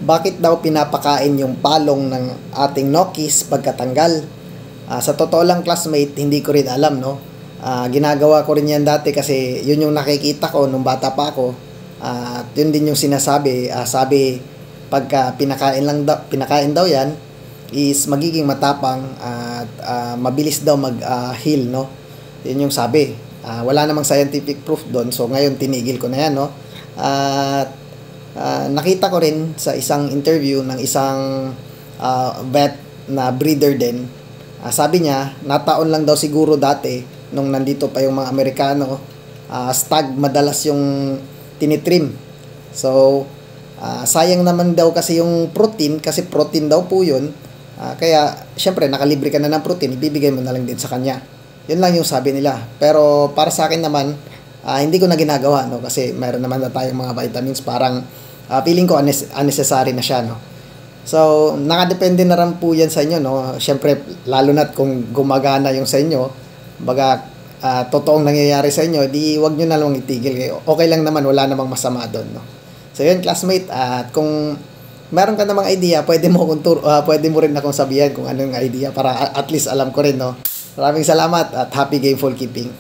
Bakit daw pinapakain yung palong ng ating Nokis pagkatanggal? Sa totoo lang classmate, hindi ko rin alam, no? Ginagawa ko rin yan dati kasi yun yung nakikita ko nung bata pa ako. At yun din yung sinasabi. Sabi, pagka pinakain daw yan, is magiging matapang at mabilis daw mag-heal, no? Yun yung sabi. Wala namang scientific proof doon, so ngayon tinigil ko na yan, no? At nakita ko rin sa isang interview ng isang vet na breeder din. Sabi niya, nataon lang daw siguro dati nung nandito pa yung mga Amerikano, stag madalas yung tinitrim. So, sayang naman daw kasi yung protein, kasi protein daw po yun. Kaya, syempre, nakalibre ka na ng protein, ibibigay mo na lang din sa kanya. Yun lang yung sabi nila. Pero, para sa akin naman, hindi ko na ginagawa, no? Kasi mayroon naman na tayong mga vitamins, parang feeling ko unnecessary na siya, no? So, nakadepende na rin po yan sa inyo, no? Syempre, lalo na't kung gumagana yung sa inyo, baga, totoong nangyayari sa inyo, di wag nyo na lang itigil. Okay lang naman, wala namang masama doon, no? So, yun, classmate, at kung meron ka namang idea, pwede mo rin akong sabihan kung anong idea para at least alam ko rin, no? Maraming salamat at happy gameful keeping.